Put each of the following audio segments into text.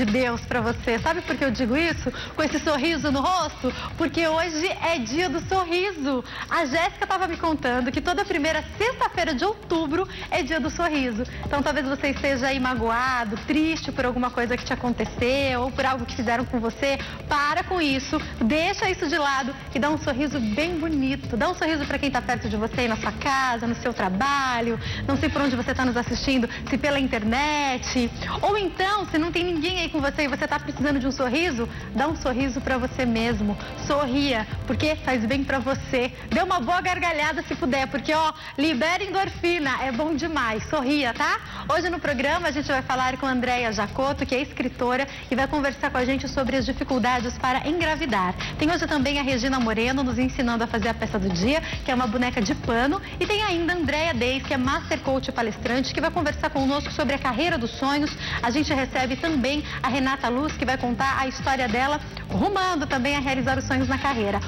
de Deus para você. Sabe por que eu digo isso? Com esse sorriso no rosto? Porque hoje é dia do sorriso. A Jéssica estava me contando que toda primeira sexta-feira de outubro é dia do sorriso. Então talvez você esteja aí magoado, triste por alguma coisa que te aconteceu ou por algo que fizeram com você. Para com isso, deixa isso de lado e dá um sorriso bem bonito. Dá um sorriso para quem está perto de você, aí na sua casa, no seu trabalho, não sei por onde você está nos assistindo, se pela internet, ou então, se não tem ninguém aí com você e você está precisando de um sorriso, dá um sorriso para você mesmo. Sorria, porque faz bem para você. Dê uma boa gargalhada se puder, porque ó, libera endorfina, é bom demais. Sorria, tá? Hoje no programa a gente vai falar com a Andréia Jacoto, que é escritora, e vai conversar com a gente sobre as dificuldades para engravidar. Tem hoje também a Regina Moreno nos ensinando a fazer a peça do dia, que é uma boneca de pano, e tem ainda a Andréia Deis, que é Master Coach palestrante, que vai conversar conosco sobre a carreira dos sonhos. A gente recebe também a Renata Luz, que vai contar a história dela, rumando também a realizar os sonhos na carreira.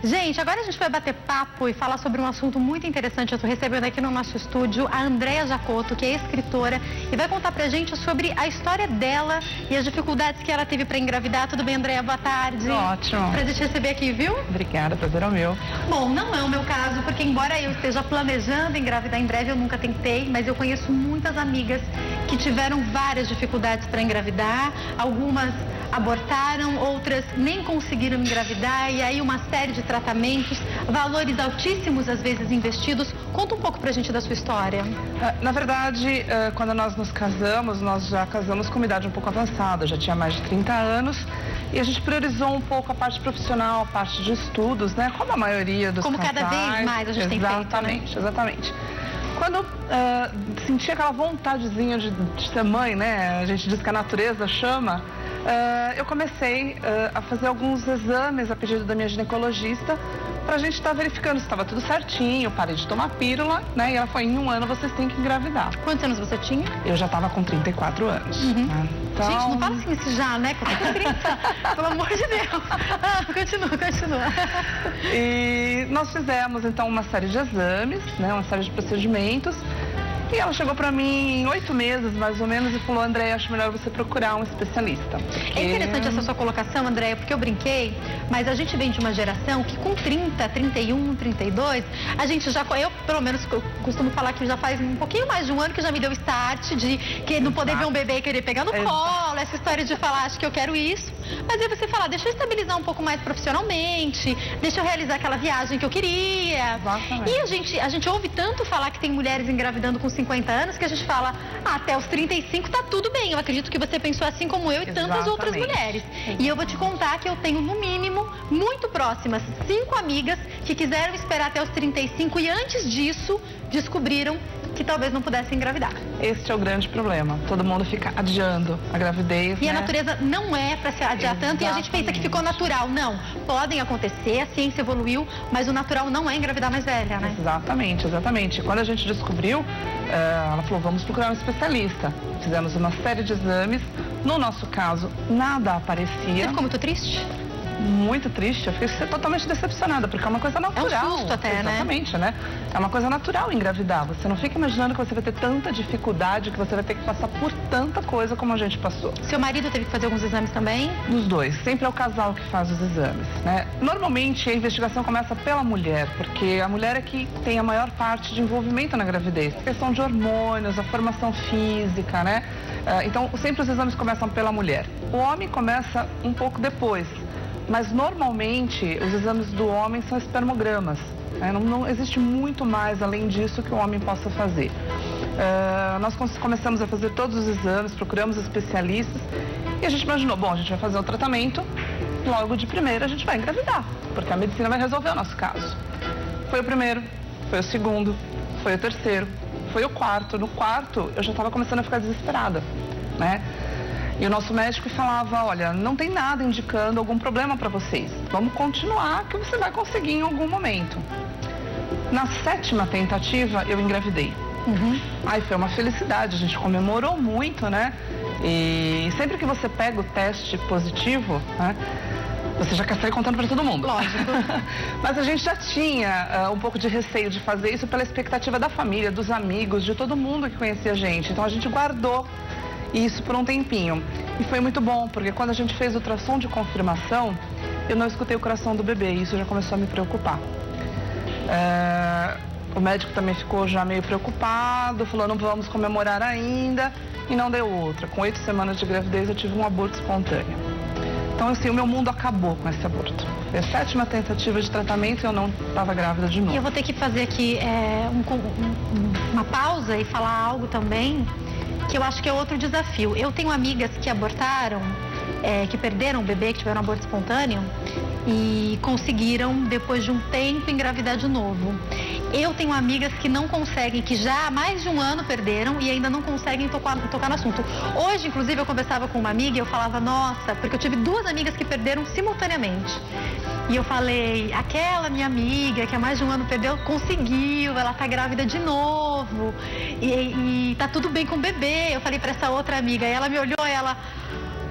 Gente, agora a gente vai bater papo e falar sobre um assunto muito interessante. Eu estou recebendo aqui no nosso estúdio a Andréia Jacoto, que é escritora, e vai contar pra gente sobre a história dela e as dificuldades que ela teve para engravidar. Tudo bem, Andréia? Boa tarde. Ótimo. Prazer te receber aqui, viu? Obrigada, prazer é o meu. Bom, não é o meu caso, porque embora eu esteja planejando engravidar em breve, eu nunca tentei, mas eu conheço muitas amigas que tiveram várias dificuldades para engravidar, algumas abortaram, outras nem conseguiram engravidar, e aí uma série de tratamentos, valores altíssimos às vezes investidos. Conta um pouco pra gente da sua história. Na verdade, quando nós nos casamos, nós já casamos com uma idade um pouco avançada, já tinha mais de 30 anos, e a gente priorizou um pouco a parte profissional, a parte de estudos, né? Como a maioria dos casais. Como cada vez mais a gente tem feito, né? Exatamente, exatamente. Quando senti aquela vontadezinha de ser mãe, né? A gente diz que a natureza chama. Eu comecei a fazer alguns exames a pedido da minha ginecologista pra gente estar verificando se estava tudo certinho. Parei de tomar pílula, né? E ela foi, em 1 ano vocês têm que engravidar. Quantos anos você tinha? Eu já estava com 34 anos. Né? Então... Gente, não fala assim já, né? Que eu tô com 30. Pelo amor de Deus. Continua. E nós fizemos, então, uma série de exames, né? Uma série de procedimentos. E ela chegou pra mim em 8 meses, mais ou menos, e falou: Andréia, acho melhor você procurar um especialista. Porque... É interessante essa sua colocação, Andréia, porque eu brinquei, mas a gente vem de uma geração que com 30, 31, 32, a gente já, eu pelo menos costumo falar que já faz um pouquinho mais de 1 ano que já me deu start de que não poder ver um bebê e querer pegar no colo, essa história de falar, acho que eu quero isso. Mas aí você fala, deixa eu estabilizar um pouco mais profissionalmente, deixa eu realizar aquela viagem que eu queria. Exatamente. E a gente ouve tanto falar que tem mulheres engravidando com 50 anos que a gente fala, até os 35 tá tudo bem. Eu acredito que você pensou assim como eu e tantas outras mulheres. E eu vou te contar que eu tenho, no mínimo, muito próximas, 5 amigas que quiseram esperar até os 35 e antes disso descobriram que talvez não pudessem engravidar. Este é o grande problema. Todo mundo fica adiando a gravidez, E né? a natureza não é para se adiar tanto e a gente pensa que ficou natural. Não, podem acontecer, a ciência evoluiu, mas o natural não é engravidar mais velha, né? Exatamente, exatamente. Quando a gente descobriu, ela falou, vamos procurar um especialista. Fizemos uma série de exames. No nosso caso, nada aparecia. Você ficou muito triste? Muito triste, eu fiquei totalmente decepcionada, porque é uma coisa natural. É um susto até, exatamente, né? É uma coisa natural engravidar. Você não fica imaginando que você vai ter tanta dificuldade, que você vai ter que passar por tanta coisa como a gente passou. Seu marido teve que fazer alguns exames também? Dos dois. Sempre é o casal que faz os exames, né? Normalmente a investigação começa pela mulher, porque a mulher é que tem a maior parte de envolvimento na gravidez. A questão de hormônios, a formação física, né? Então, sempre os exames começam pela mulher. O homem começa um pouco depois. Mas normalmente os exames do homem são espermogramas. Né? Não existe muito mais além disso que o homem possa fazer. Nós começamos a fazer todos os exames, procuramos especialistas e a gente imaginou, bom, a gente vai fazer o tratamento, logo de primeira a gente vai engravidar, porque a medicina vai resolver o nosso caso. Foi o primeiro, foi o segundo, foi o terceiro, foi o quarto. No quarto eu já estava começando a ficar desesperada, né? E o nosso médico falava, olha, não tem nada indicando algum problema para vocês. Vamos continuar que você vai conseguir em algum momento. Na 7ª tentativa, eu engravidei. Aí foi uma felicidade, a gente comemorou muito, né? E sempre que você pega o teste positivo, né? Você já quer sair contando para todo mundo. Lógico. Mas a gente já tinha um pouco de receio de fazer isso pela expectativa da família, dos amigos, de todo mundo que conhecia a gente. Então a gente guardou. E isso por um tempinho. E foi muito bom, porque quando a gente fez o ultrassom de confirmação, eu não escutei o coração do bebê, e isso já começou a me preocupar. O médico também ficou já meio preocupado, falou, não vamos comemorar ainda, e não deu outra. Com 8 semanas de gravidez, eu tive um aborto espontâneo. Então, assim, o meu mundo acabou com esse aborto. Foi a 7ª tentativa de tratamento e eu não estava grávida de novo. E eu vou ter que fazer aqui uma pausa e falar algo também, que eu acho que é outro desafio. Eu tenho amigas que abortaram, que perderam o bebê, que tiveram um aborto espontâneo, e conseguiram, depois de um tempo, engravidar de novo. Eu tenho amigas que não conseguem, que já há mais de um ano perderam e ainda não conseguem tocar no assunto. Hoje, inclusive, eu conversava com uma amiga e eu falava, nossa, porque eu tive 2 amigas que perderam simultaneamente. E eu falei, aquela minha amiga que há mais de um ano perdeu, conseguiu, ela tá grávida de novo e tá tudo bem com o bebê. Eu falei pra essa outra amiga, e ela me olhou e ela...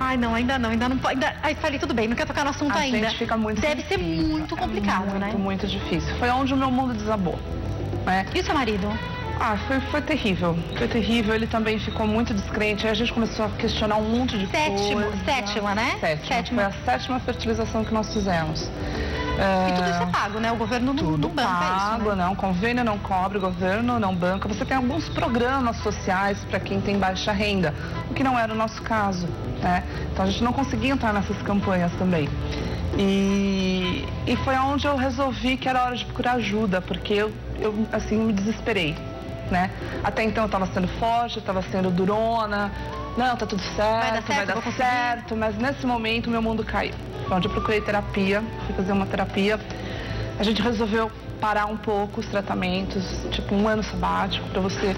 Ai, não, ainda não pode. Aí falei, tudo bem, não quer tocar no assunto ainda. Gente fica muito Deve ser muito complicado, né? Muito difícil. Foi onde o meu mundo desabou, né? E o seu marido? Foi terrível. Foi terrível. Ele também ficou muito descrente. Aí a gente começou a questionar um monte de coisa. Sétima, né? Sétima. Foi a 7ª fertilização que nós fizemos. E tudo isso é pago, né? O governo não banca pago, isso, né? Não, convênio não cobre, o governo não banca. Você tem alguns programas sociais para quem tem baixa renda, o que não era o nosso caso, né? Então a gente não conseguia entrar nessas campanhas também. E foi onde eu resolvi que era hora de procurar ajuda, porque eu assim, me desesperei, né? Até então eu estava sendo forte, eu estava sendo durona, não, tá tudo certo, vai dar certo, mas nesse momento meu mundo caiu. Onde eu procurei terapia, fui fazer uma terapia, a gente resolveu parar um pouco os tratamentos, tipo um ano sabático, para você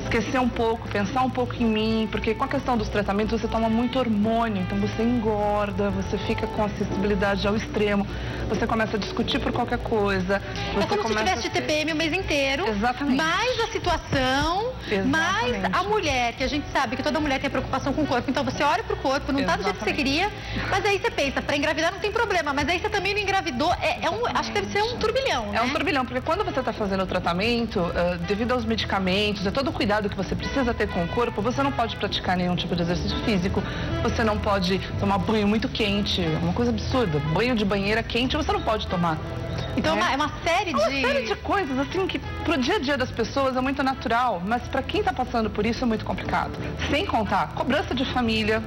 esquecer um pouco, pensar um pouco em mim, porque com a questão dos tratamentos você toma muito hormônio, então você engorda, você fica com a sensibilidade ao extremo, você começa a discutir por qualquer coisa. É como se tivesse de TPM o mês inteiro. Exatamente. Mais a situação, mais a mulher, que a gente sabe que toda mulher tem preocupação com o corpo, então você olha pro corpo, não tá do jeito que você queria, mas aí você pensa, pra engravidar não tem problema, mas aí você também não engravidou, acho que deve ser um turbilhão, né? É um turbilhão, porque quando você tá fazendo o tratamento, devido aos medicamentos, a todo o cuidado que você precisa ter com o corpo, você não pode praticar nenhum tipo de exercício físico, você não pode tomar banho muito quente, é uma coisa absurda, banho de banheira quente você não pode tomar. Então é uma série de coisas assim que pro dia a dia das pessoas é muito natural, mas para quem tá passando por isso é muito complicado. Sem contar cobrança de família,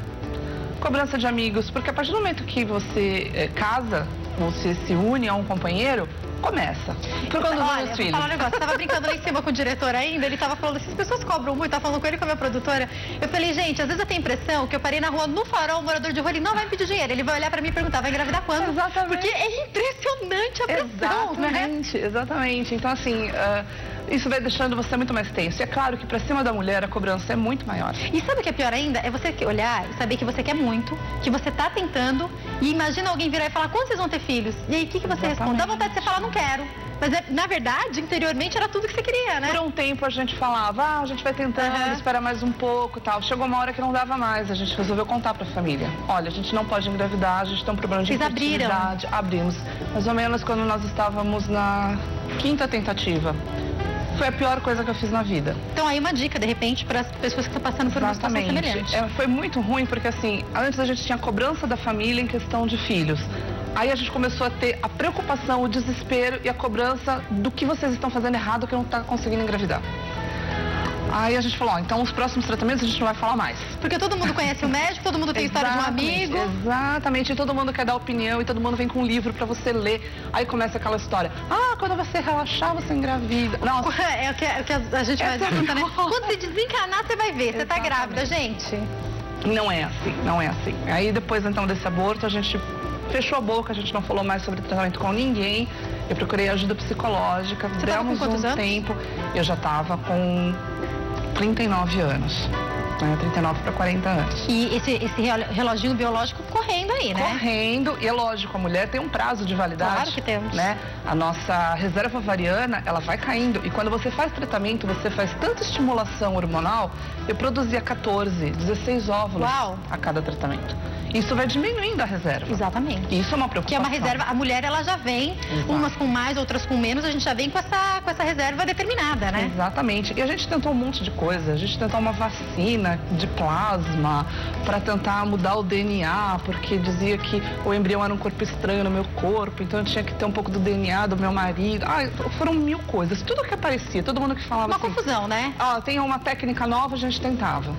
cobrança de amigos, porque a partir do momento que você casa, você se une a um companheiro, começa. Olha, vou falar um negócio, eu tava brincando lá em cima com o diretor ainda, ele tava falando assim, as pessoas cobram muito, tava falando com ele, com a minha produtora, eu falei, gente, às vezes eu tenho a impressão que eu parei na rua, no farol, o morador de rua, ele não vai me pedir dinheiro, ele vai olhar pra mim e perguntar, vai engravidar quando? Exatamente. Porque é impressionante a pressão, Exatamente. Então, assim, isso vai deixando você muito mais tenso. E é claro que pra cima da mulher a cobrança é muito maior. E sabe o que é pior ainda? É você olhar e saber que você quer muito, que você tá tentando, e imagina alguém virar e falar, quando vocês vão ter filhos? E aí, o que você responde? Dá vontade de você falar, não quero. Mas, na verdade, interiormente era tudo que você queria, né? Por um tempo a gente falava, a gente vai tentando, espera mais um pouco e tal. Chegou uma hora que não dava mais, a gente resolveu contar pra família. Olha, a gente não pode engravidar, a gente tem um problema de infertilidade. Abrimos. Mais ou menos quando nós estávamos na 5ª tentativa. Foi a pior coisa que eu fiz na vida. Então aí uma dica, de repente, para as pessoas que estão passando por uma situação semelhante. Foi muito ruim, porque assim, antes a gente tinha a cobrança da família em questão de filhos. Aí a gente começou a ter a preocupação, o desespero e a cobrança do que vocês estão fazendo errado, que não está conseguindo engravidar. Aí a gente falou, então os próximos tratamentos a gente não vai falar mais. Porque todo mundo conhece o médico, todo mundo tem história de um amigo. Exatamente, e todo mundo quer dar opinião e todo mundo vem com um livro pra você ler. Aí começa aquela história, quando você relaxar, você engravida. Nossa. É o que a gente vai escutar, né? Quando você desencanar, você vai ver, você tá grávida, gente. Não é assim. Aí depois então desse aborto, a gente fechou a boca, a gente não falou mais sobre tratamento com ninguém. Eu procurei ajuda psicológica, demos um tempo. Eu já tava com 39 anos, né? 39 para 40 anos. E esse reloginho biológico correndo aí, né? Correndo, e é lógico, a mulher tem um prazo de validade. Claro que temos. Né? A nossa reserva ovariana, ela vai caindo. E quando você faz tratamento, você faz tanta estimulação hormonal, eu produzia 16 óvulos a cada tratamento. Isso vai diminuindo a reserva. Exatamente. Isso é uma preocupação. Que é uma reserva, a mulher ela já vem, umas com mais, outras com menos, a gente já vem com essa reserva determinada, né? Exatamente. E a gente tentou um monte de coisa. A gente tentou uma vacina de plasma para tentar mudar o DNA, porque dizia que o embrião era um corpo estranho no meu corpo, então eu tinha que ter um pouco do DNA do meu marido. Foram mil coisas. Tudo que aparecia, todo mundo que falava uma assim... Uma confusão, né? Tem uma técnica nova, a gente tentava.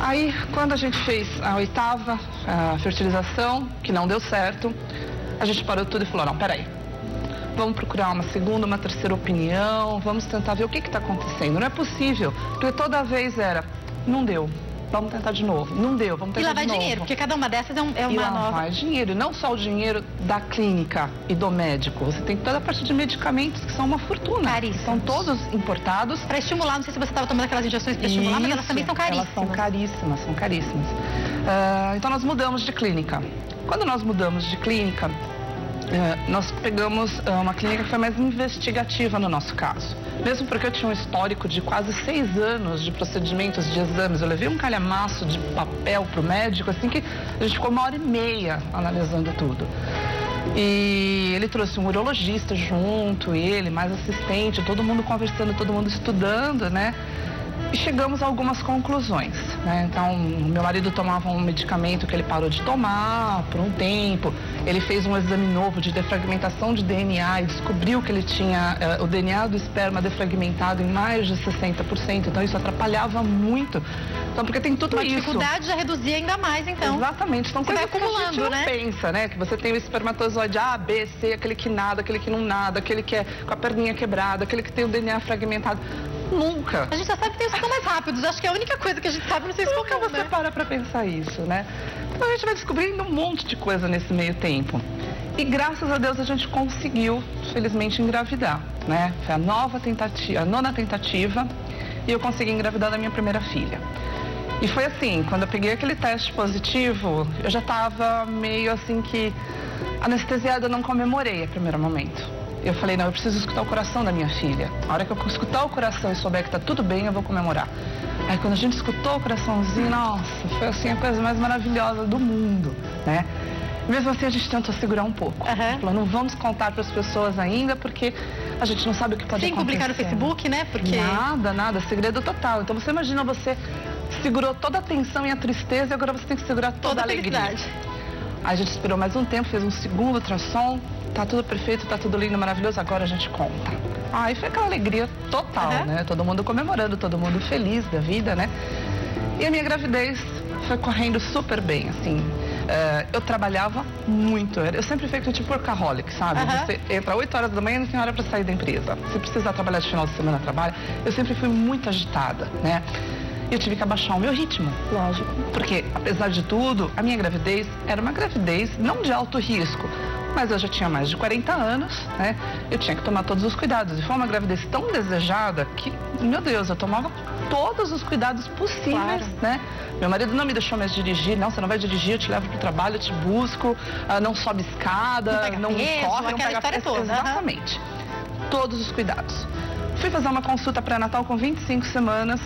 Aí, quando a gente fez a 8ª fertilização, que não deu certo, a gente parou tudo e falou, não, peraí, vamos procurar uma segunda, uma terceira opinião, vamos tentar ver o que está acontecendo. Não é possível, porque toda vez era, não deu, vamos tentar de novo, não deu, vamos tentar de novo. E lá vai dinheiro, porque cada uma dessas é uma e lá nova... vai dinheiro, e não só o dinheiro da clínica e do médico, você tem toda a parte de medicamentos que são uma fortuna. Caríssimos. São todos importados. Para estimular, não sei se você estava tomando aquelas injeções para estimular, mas elas também são caríssimas. Elas são caríssimas, são caríssimas. Então nós mudamos de clínica. Quando nós mudamos de clínica, nós pegamos uma clínica que foi mais investigativa no nosso caso. Mesmo porque eu tinha um histórico de quase 6 anos de procedimentos, de exames. Eu levei um calhamaço de papel para o médico, assim que a gente ficou 1h30 analisando tudo. E ele trouxe um urologista junto, ele, mais assistente, todo mundo conversando, todo mundo estudando, né? E chegamos a algumas conclusões, né? Então, meu marido tomava um medicamento que ele parou de tomar por um tempo. Ele fez um exame novo de defragmentação de DNA e descobriu que ele tinha o DNA do esperma defragmentado em mais de 60%. Então, isso atrapalhava muito. Então, porque tem tudo isso. A dificuldade já reduzia ainda mais, então. Exatamente. Então, coisas que a gente não pensa, né? Que você tem o espermatozoide A, B, C, aquele que nada, aquele que não nada, aquele que é com a perninha quebrada, aquele que tem o DNA fragmentado. Nunca. A gente já sabe que tem os que são mais rápidos. Acho que é a única coisa que a gente sabe, não sei se nunca você para pra pensar isso, né? Então a gente vai descobrindo um monte de coisa nesse meio tempo. E graças a Deus a gente conseguiu, felizmente, engravidar, né? Foi a 9ª tentativa e eu consegui engravidar da minha primeira filha. E foi assim, quando eu peguei aquele teste positivo, eu já estava meio assim que anestesiada, eu não comemorei a primeiro momento. Eu falei, não, eu preciso escutar o coração da minha filha. A hora que eu escutar o coração e souber que tá tudo bem, eu vou comemorar. Aí quando a gente escutou o coraçãozinho, nossa, foi assim a coisa mais maravilhosa do mundo, né? Mesmo assim a gente tentou segurar um pouco. Falou, não vamos contar para as pessoas ainda, porque a gente não sabe o que pode acontecer. Sem publicar no Facebook, né? Porque... Nada, segredo total. Então você imagina, você segurou toda a tensão e a tristeza e agora você tem que segurar toda a alegria. Aí a gente esperou mais um tempo, fez um segundo ultrassom. Tá tudo perfeito, tá tudo lindo, maravilhoso, agora a gente conta. E foi aquela alegria total, né? Todo mundo comemorando, todo mundo feliz da vida, né? E a minha gravidez foi correndo super bem, assim. Eu trabalhava muito, eu sempre fui tipo workaholic, sabe? Você entra 8 horas da manhã e não tem hora pra sair da empresa. Se precisar trabalhar de final de semana, trabalha. Eu sempre fui muito agitada, né? E eu tive que abaixar o meu ritmo. Lógico. Porque, apesar de tudo, a minha gravidez era uma gravidez não de alto risco, mas eu já tinha mais de 40 anos, né? Eu tinha que tomar todos os cuidados. E foi uma gravidez tão desejada que, meu Deus, eu tomava todos os cuidados possíveis, né? Meu marido não me deixou mais dirigir. Não, você não vai dirigir, eu te levo pro trabalho, eu te busco, não sobe escada, não corre, não pega peso. Exatamente. Todos os cuidados. Fui fazer uma consulta pré-natal com 25 semanas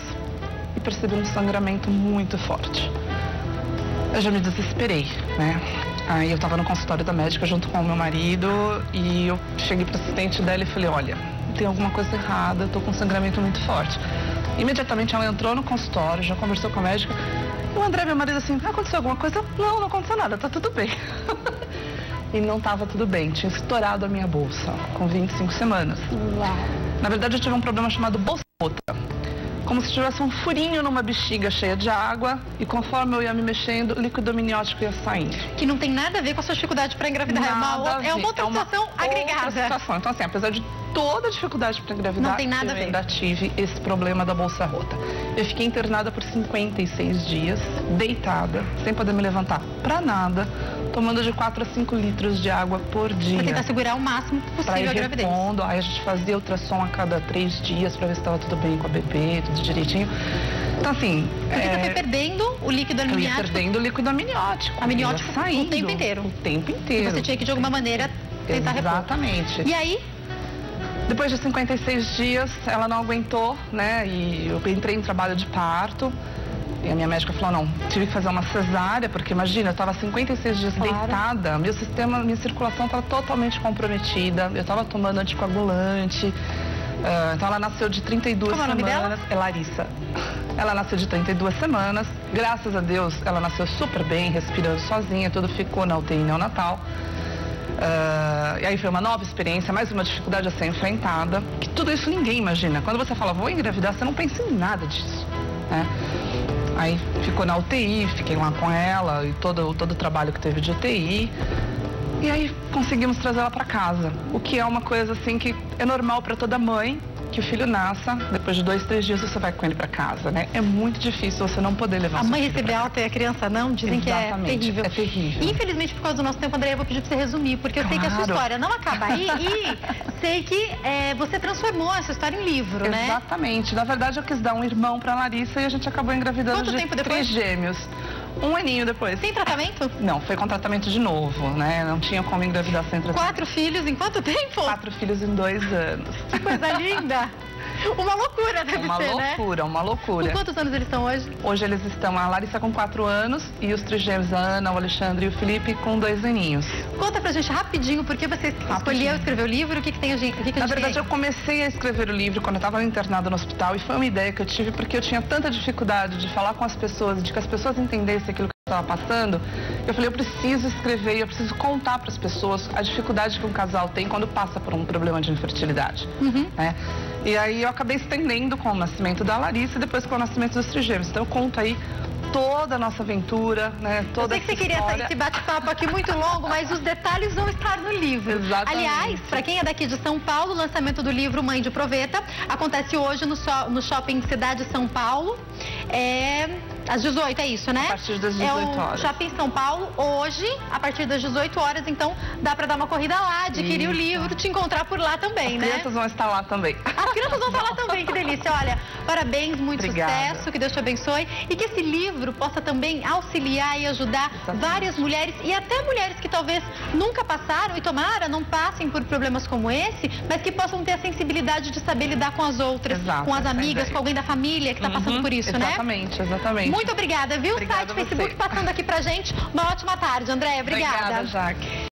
e percebi um sangramento muito forte. Eu já me desesperei, né? Aí eu tava no consultório da médica junto com o meu marido e eu cheguei pro assistente dela e falei, olha, tem alguma coisa errada, eu tô com um sangramento muito forte. Imediatamente ela entrou no consultório, já conversou com a médica. E o André, meu marido, assim, aconteceu alguma coisa? Não, não aconteceu nada, tá tudo bem. E não tava tudo bem, tinha estourado a minha bolsa com 25 semanas. Uau. Na verdade eu tive um problema chamado bolsa rota. Como se tivesse um furinho numa bexiga cheia de água e conforme eu ia me mexendo, o líquido amniótico ia saindo. Que não tem nada a ver com a sua dificuldade para engravidar, é uma outra situação agregada. Outra situação. Então assim, apesar de toda a dificuldade para engravidar, não tem nada a ver. Eu ainda tive esse problema da bolsa rota. Eu fiquei internada por 56 dias, deitada, sem poder me levantar para nada, tomando de 4 a 5 litros de água por dia. Para tentar segurar o máximo possível a gravidez. Aí a gente fazia ultrassom a cada 3 dias para ver se estava tudo bem com a bebê, tudo direitinho. Então assim... Porque você foi perdendo o líquido amniótico. Eu ia perdendo o líquido amniótico. Amniótico saindo, o tempo inteiro. O tempo inteiro. E você tinha que de alguma maneira tentar repor. Exatamente. E aí? Depois de 56 dias, ela não aguentou, né? E eu entrei em trabalho de parto. E a minha médica falou, não, tive que fazer uma cesárea, porque imagina, eu estava 56 dias deitada, minha circulação estava totalmente comprometida, eu estava tomando anticoagulante, então ela nasceu de 32 Como semanas. É o nome dela? É Larissa. Ela nasceu de 32 semanas, graças a Deus ela nasceu super bem, respirando sozinha, tudo ficou na UTI neonatal. E aí foi uma nova experiência, mais uma dificuldade a ser enfrentada, que tudo isso ninguém imagina. Quando você fala, vou engravidar, você não pensa em nada disso, né? Aí ficou na UTI, fiquei lá com ela e todo o trabalho que teve de UTI. E aí conseguimos trazer ela para casa, o que é uma coisa assim que é normal para toda mãe, que o filho nasça, depois de 2, 3 dias você vai com ele para casa, né? É muito difícil você não poder levar a mãe receber alta e a criança não, dizem Exatamente, que é terrível. É terrível. Infelizmente, por causa do nosso tempo, André, eu vou pedir para você resumir, porque eu sei que a sua história não acaba aí e sei que você transformou essa história em livro, né? Exatamente. Na verdade, eu quis dar um irmão para Larissa e a gente acabou engravidando Quanto de tempo depois? 3 gêmeos. 1 aninho depois. Tem tratamento? Não, foi com tratamento de novo, né? Não tinha como engravidar sem tratamento. 4 filhos em quanto tempo? 4 filhos em 2 anos. Que coisa linda! Uma loucura deve ser, né? Uma loucura. Com quantos anos eles estão hoje? Hoje eles estão, a Larissa com 4 anos e os trigêmeos, a Ana, o Alexandre e o Felipe com 2 aninhos. Conta pra gente rapidinho, por que você escolheu escrever o livro, o que tem a gente... Na verdade, eu comecei a escrever o livro quando eu estava internada no hospital e foi uma ideia que eu tive porque eu tinha tanta dificuldade de falar com as pessoas, de que as pessoas entendessem aquilo que eu estava passando. Eu falei, eu preciso escrever, eu preciso contar para as pessoas a dificuldade que um casal tem quando passa por um problema de infertilidade, né? E aí eu acabei estendendo com o nascimento da Larissa e depois com o nascimento dos trigêmeos. Então eu conto aí toda a nossa aventura, né? Toda eu sei que você queria sair esse bate-papo aqui muito longo, mas os detalhes vão estar no livro. Exatamente. Aliás, para quem é daqui de São Paulo, o lançamento do livro Mãe de Proveta acontece hoje no Shopping Cidade São Paulo. Às 18, é isso, né? A partir das 18 horas. Shopping São Paulo, hoje, a partir das 18 horas. Então, dá pra dar uma corrida lá, adquirir o livro, te encontrar por lá também, né? As crianças vão estar lá também. As crianças vão estar lá também, que delícia. Olha, parabéns, muito sucesso, que Deus te abençoe. E que esse livro possa também auxiliar e ajudar várias mulheres e até mulheres que talvez nunca passaram e tomara, não passem por problemas como esse, mas que possam ter a sensibilidade de saber lidar com as outras, com as amigas, com alguém da família que está passando por isso, né? Exatamente. Muito obrigada, viu? Obrigada Site Facebook passando aqui pra gente. Uma ótima tarde, Andréia. Obrigada. Obrigada, Jaque.